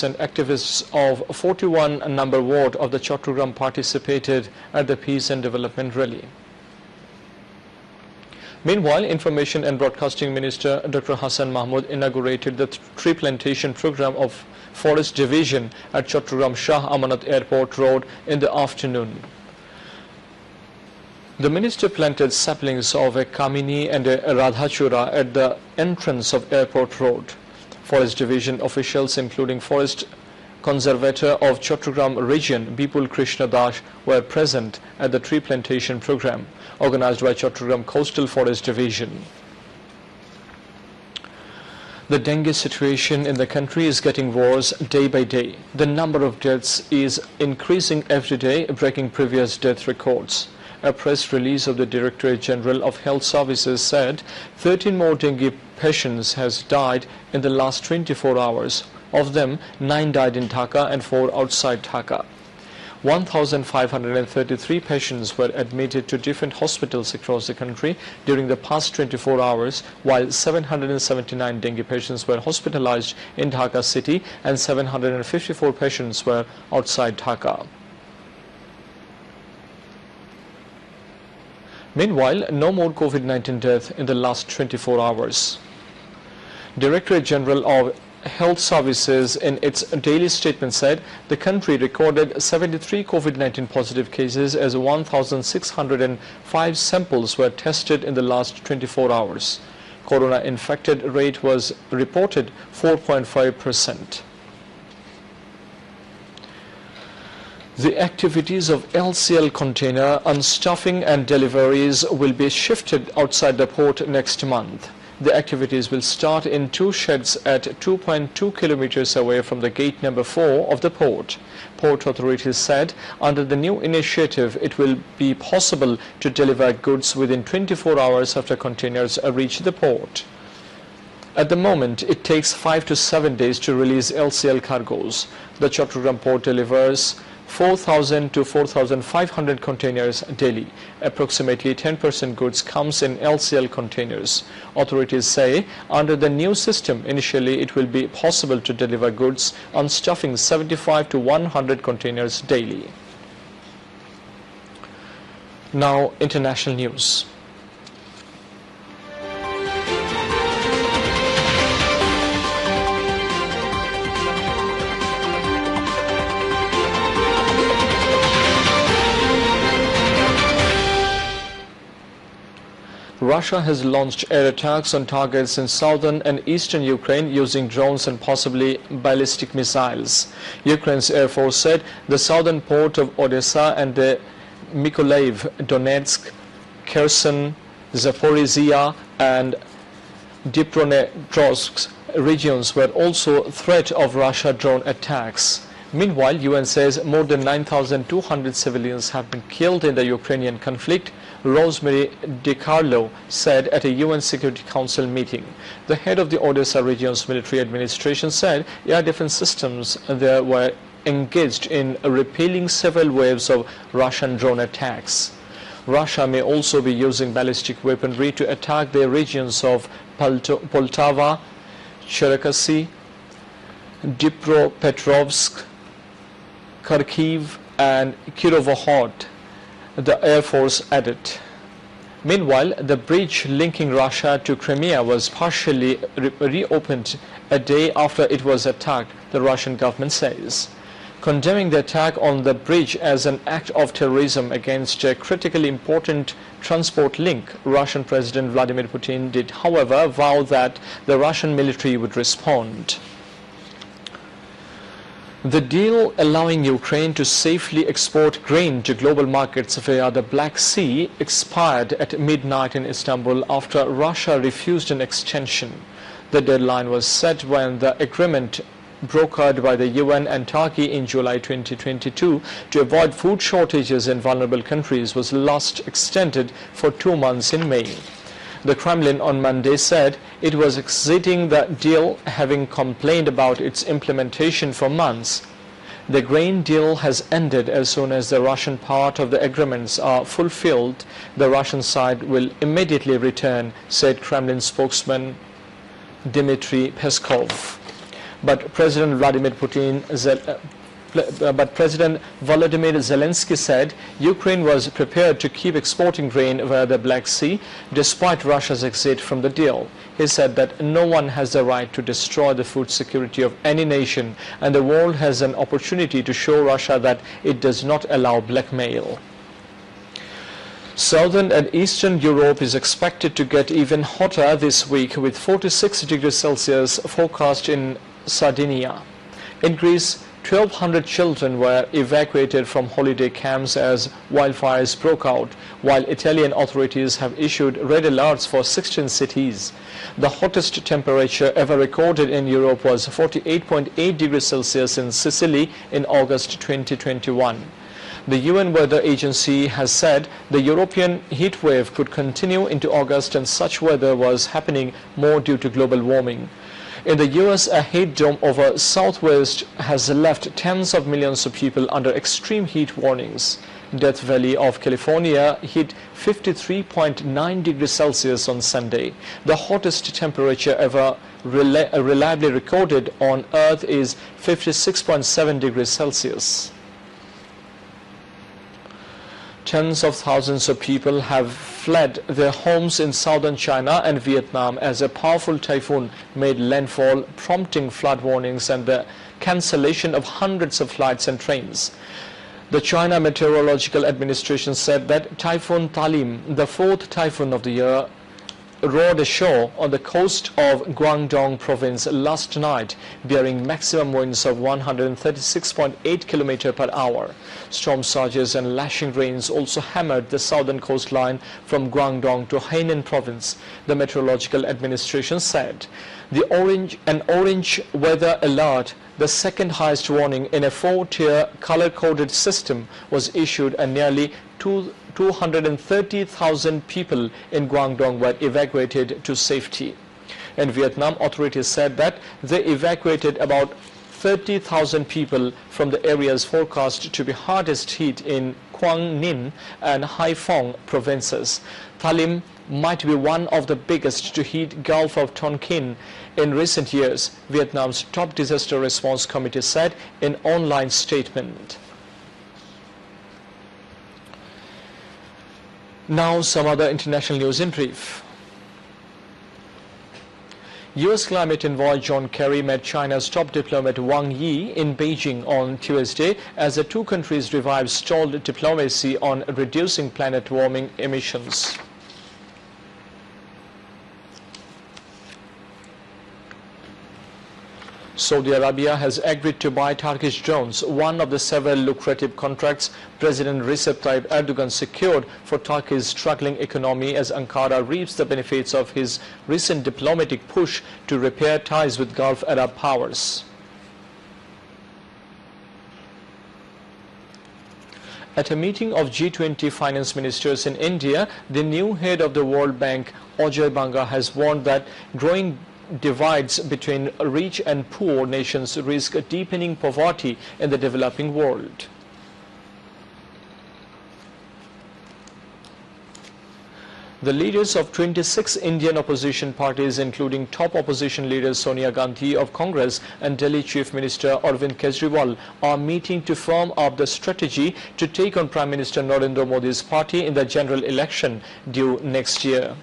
and activists of 41 number ward of the Chattogram participated at the Peace and Development Rally. Meanwhile, Information and Broadcasting Minister Dr. Hassan Mahmood inaugurated the tree plantation program of Forest Division at Chattogram Shah Amanat Airport Road in the afternoon. The minister planted saplings of a Kamini and a Radhachura at the entrance of Airport Road. Forest Division officials, including Forest Conservator of Chattogram region, Bipul Krishna Das, were present at the tree plantation program organized by Chattogram Coastal Forest Division. The dengue situation in the country is getting worse day by day. The number of deaths is increasing every day, breaking previous death records. A press release of the Directorate General of Health Services said 13 more dengue patients has died in the last 24 hours. Of them, 9 died in Dhaka and 4 outside Dhaka. 1,533 patients were admitted to different hospitals across the country during the past 24 hours, while 779 dengue patients were hospitalized in Dhaka city and 754 patients were outside Dhaka. Meanwhile, no more COVID-19 death in the last 24 hours. Directorate General of Health Services in its daily statement said the country recorded 73 COVID-19 positive cases as 1,605 samples were tested in the last 24 hours. Corona infected rate was reported 4.5%. The activities of LCL container unstuffing and deliveries will be shifted outside the port next month. The activities will start in 2 sheds at 2.2 kilometers away from the gate number 4 of the port. Port authorities said under the new initiative it will be possible to deliver goods within 24 hours after containers reach the port. At the moment, it takes 5 to 7 days to release LCL cargoes. The Chattogram port delivers 4,000 to 4,500 containers daily. Approximately 10% goods comes in LCL containers. Authorities say under the new system, initially it will be possible to deliver goods on stuffing 75 to 100 containers daily. Now, international news. Russia has launched air attacks on targets in southern and eastern Ukraine using drones and possibly ballistic missiles. Ukraine's Air Force said the southern port of Odessa and the Mykolaiv, Donetsk, Kherson, Zaporizhia and Dnipropetrovsk regions were also threat of Russia drone attacks. Meanwhile, UN says more than 9,200 civilians have been killed in the Ukrainian conflict. Rosemary DiCarlo said at a UN Security Council meeting. The head of the Odessa region's military administration said air defense systems there were engaged in repelling several waves of Russian drone attacks. Russia may also be using ballistic weaponry to attack the regions of Poltava, Cherkasy, Dnipropetrovsk, Kharkiv and Kirovohrad, the Air Force added. Meanwhile, the bridge linking Russia to Crimea was partially reopened a day after it was attacked, the Russian government says. Condemning the attack on the bridge as an act of terrorism against a critically important transport link, Russian President Vladimir Putin did, however, vow that the Russian military would respond. The deal allowing Ukraine to safely export grain to global markets via the Black Sea expired at midnight in Istanbul after Russia refused an extension. The deadline was set when the agreement brokered by the UN and Turkey in July 2022 to avoid food shortages in vulnerable countries was last extended for 2 months in May. The Kremlin on Monday said it was exiting the deal, having complained about its implementation for months. The grain deal has ended as soon as the Russian part of the agreements are fulfilled. The Russian side will immediately return, said Kremlin spokesman Dmitry Peskov. But President Volodymyr Zelensky said Ukraine was prepared to keep exporting grain via the Black Sea despite Russia's exit from the deal. He said that no one has the right to destroy the food security of any nation, and the world has an opportunity to show Russia that it does not allow blackmail. Southern and Eastern Europe is expected to get even hotter this week, with 46 degrees Celsius forecast in Sardinia. In Greece, 1,200 children were evacuated from holiday camps as wildfires broke out, while Italian authorities have issued red alerts for 16 cities. The hottest temperature ever recorded in Europe was 48.8 degrees Celsius in Sicily in August 2021. The UN Weather Agency has said the European heat wave could continue into August, and such weather was happening more due to global warming. In the US, a heat dome over Southwest has left tens of millions of people under extreme heat warnings. Death Valley of California hit 53.9 degrees Celsius on Sunday. The hottest temperature ever reliably recorded on Earth is 56.7 degrees Celsius. Tens of thousands of people have fled their homes in southern China and Vietnam as a powerful typhoon made landfall, prompting flood warnings and the cancellation of hundreds of flights and trains. The China Meteorological Administration said that Typhoontalim, the fourth typhoon of the year, roared ashore on the coast of Guangdong province last night, bearing maximum winds of 136.8 km per hour. Storm surges and lashing rains also hammered the southern coastline from Guangdong to Hainan province, the Meteorological Administration said. An orange weather alert, the second highest warning in a four-tier color-coded system, was issued, and nearly 230,000 people in Guangdong were evacuated to safety. In Vietnam, authorities said that they evacuated about 30,000 people from the areas forecast to be hardest hit in Quang Ninh and Hai Phong provinces. Talim might be one of the biggest to hit Gulf of Tonkin in recent years, Vietnam's top disaster response committee said in online statement. Now some other international news in brief. U.S. climate envoy John Kerry met China's top diplomat Wang Yi in Beijing on Tuesday as the two countries revive stalled diplomacy on reducing planet warming emissions. Saudi Arabia has agreed to buy Turkish drones, one of the several lucrative contracts President Recep Tayyip Erdogan secured for Turkey's struggling economy as Ankara reaps the benefits of his recent diplomatic push to repair ties with Gulf Arab powers. At a meeting of G20 finance ministers in India, the new head of the World Bank, Ajay Banga, has warned that growing divides between rich and poor nations risk deepening poverty in the developing world. The leaders of 26 Indian opposition parties, including top opposition leader Sonia Gandhi of Congress and Delhi Chief Minister Arvind Kejriwal, are meeting to firm up the strategy to take on Prime Minister Narendra Modi's party in the general election due next year.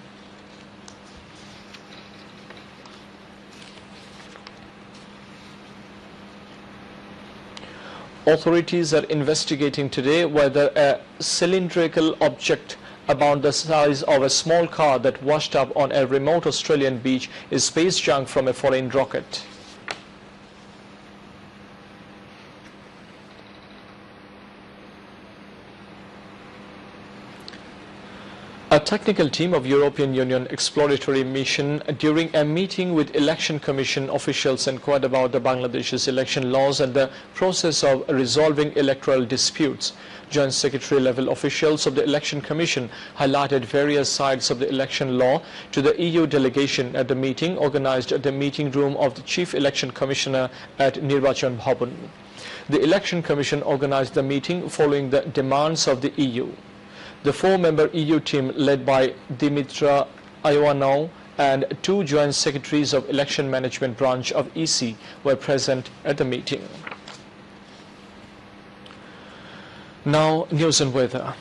Authorities are investigating today whether a cylindrical object about the size of a small car that washed up on a remote Australian beach is space junk from a foreign rocket. A technical team of European Union exploratory mission during a meeting with Election Commission officials inquired about the Bangladesh's election laws and the process of resolving electoral disputes. Joint Secretary level officials of the Election Commission highlighted various sides of the election law to the EU delegation at the meeting organized at the meeting room of the Chief Election Commissioner at Nirbachan Bhavan. The Election Commission organized the meeting following the demands of the EU. The four-member EU team led by Dimitra Ivanov and 2 Joint Secretaries of Election Management Branch of EC were present at the meeting. Now, news and weather.